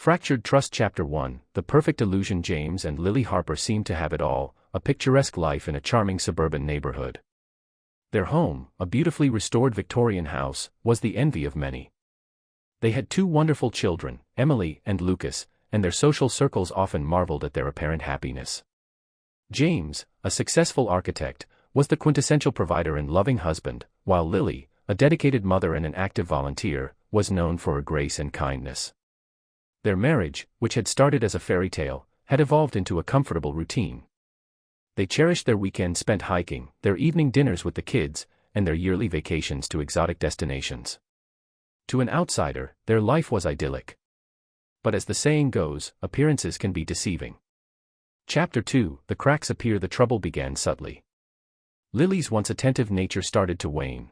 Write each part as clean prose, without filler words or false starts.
Fractured Trust Chapter 1, The Perfect Illusion. James and Lily Harper seemed to have it all, a picturesque life in a charming suburban neighborhood. Their home, a beautifully restored Victorian house, was the envy of many. They had two wonderful children, Emily and Lucas, and their social circles often marveled at their apparent happiness. James, a successful architect, was the quintessential provider and loving husband, while Lily, a dedicated mother and an active volunteer, was known for her grace and kindness. Their marriage, which had started as a fairy tale, had evolved into a comfortable routine. They cherished their weekends spent hiking, their evening dinners with the kids, and their yearly vacations to exotic destinations. To an outsider, their life was idyllic. But as the saying goes, appearances can be deceiving. Chapter 2, The Cracks Appear. The trouble began subtly. Lily's once attentive nature started to wane.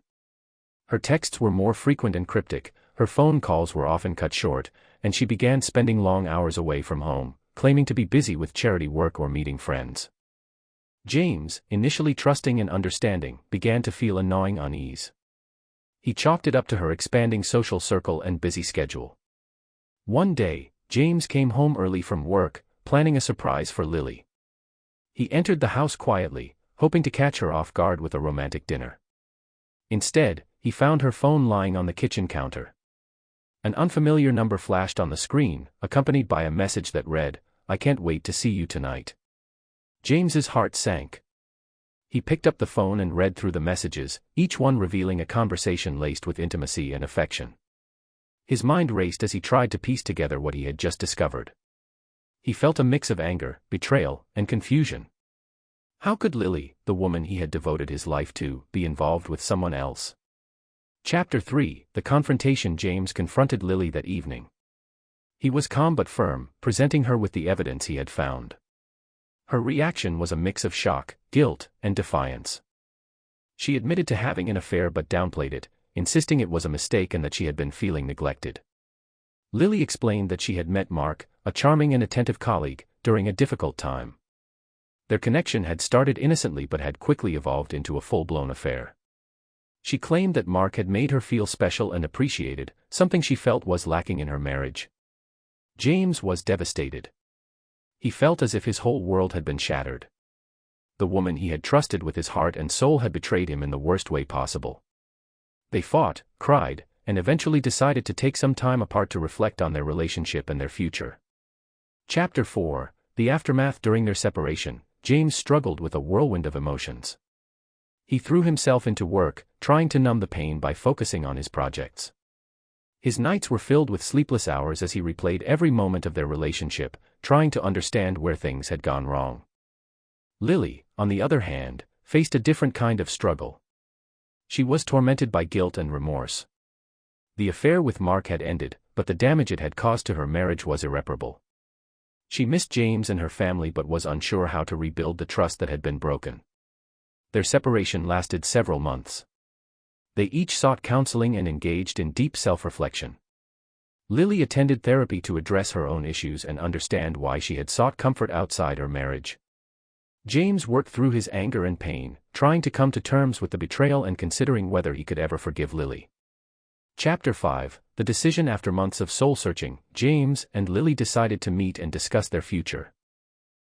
Her texts were more frequent and cryptic, her phone calls were often cut short, and she began spending long hours away from home, claiming to be busy with charity work or meeting friends. James, initially trusting and understanding, began to feel a gnawing unease. He chalked it up to her expanding social circle and busy schedule. One day, James came home early from work, planning a surprise for Lily. He entered the house quietly, hoping to catch her off guard with a romantic dinner. Instead, he found her phone lying on the kitchen counter. An unfamiliar number flashed on the screen, accompanied by a message that read, "I can't wait to see you tonight." James's heart sank. He picked up the phone and read through the messages, each one revealing a conversation laced with intimacy and affection. His mind raced as he tried to piece together what he had just discovered. He felt a mix of anger, betrayal, and confusion. How could Lily, the woman he had devoted his life to, be involved with someone else? Chapter 3, The Confrontation. James confronted Lily that evening. He was calm but firm, presenting her with the evidence he had found. Her reaction was a mix of shock, guilt, and defiance. She admitted to having an affair but downplayed it, insisting it was a mistake and that she had been feeling neglected. Lily explained that she had met Mark, a charming and attentive colleague, during a difficult time. Their connection had started innocently but had quickly evolved into a full-blown affair. She claimed that Mark had made her feel special and appreciated, something she felt was lacking in her marriage. James was devastated. He felt as if his whole world had been shattered. The woman he had trusted with his heart and soul had betrayed him in the worst way possible. They fought, cried, and eventually decided to take some time apart to reflect on their relationship and their future. Chapter 4, The Aftermath. During their separation, James struggled with a whirlwind of emotions. He threw himself into work, trying to numb the pain by focusing on his projects. His nights were filled with sleepless hours as he replayed every moment of their relationship, trying to understand where things had gone wrong. Lily, on the other hand, faced a different kind of struggle. She was tormented by guilt and remorse. The affair with Mark had ended, but the damage it had caused to her marriage was irreparable. She missed James and her family but was unsure how to rebuild the trust that had been broken. Their separation lasted several months. They each sought counseling and engaged in deep self-reflection. Lily attended therapy to address her own issues and understand why she had sought comfort outside her marriage. James worked through his anger and pain, trying to come to terms with the betrayal and considering whether he could ever forgive Lily. Chapter 5, The Decision. After months of soul-searching, James and Lily decided to meet and discuss their future.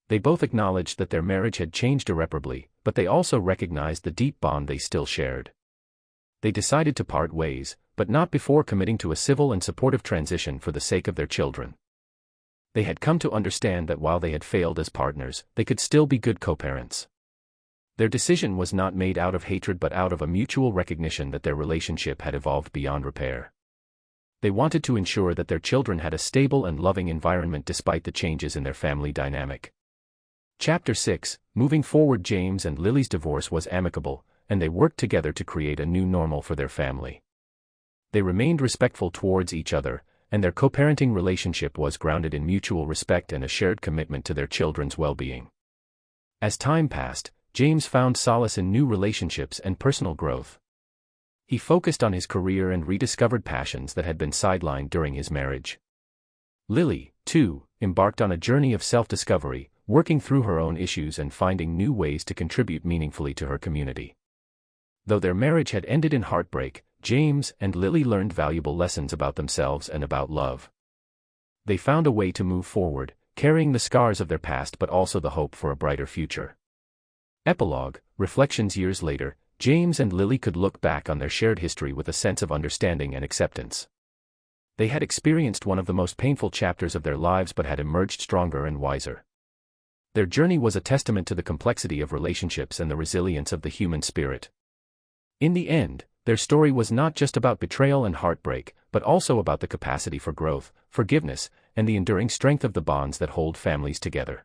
They both acknowledged that their marriage had changed irreparably, but they also recognized the deep bond they still shared. They decided to part ways, but not before committing to a civil and supportive transition for the sake of their children. They had come to understand that while they had failed as partners, they could still be good co-parents. Their decision was not made out of hatred but out of a mutual recognition that their relationship had evolved beyond repair. They wanted to ensure that their children had a stable and loving environment despite the changes in their family dynamic. Chapter 6, Moving forward. James and Lily's divorce was amicable, and they worked together to create a new normal for their family. They remained respectful towards each other, and their co-parenting relationship was grounded in mutual respect and a shared commitment to their children's well-being. As time passed, James found solace in new relationships and personal growth. He focused on his career and rediscovered passions that had been sidelined during his marriage. Lily, too, embarked on a journey of self-discovery, working through her own issues and finding new ways to contribute meaningfully to her community. Though their marriage had ended in heartbreak, James and Lily learned valuable lessons about themselves and about love. they found a way to move forward, carrying the scars of their past but also the hope for a brighter future. Epilogue, Reflections. Years later, James and Lily could look back on their shared history with a sense of understanding and acceptance. They had experienced one of the most painful chapters of their lives but had emerged stronger and wiser. Their journey was a testament to the complexity of relationships and the resilience of the human spirit. In the end, their story was not just about betrayal and heartbreak, but also about the capacity for growth, forgiveness, and the enduring strength of the bonds that hold families together.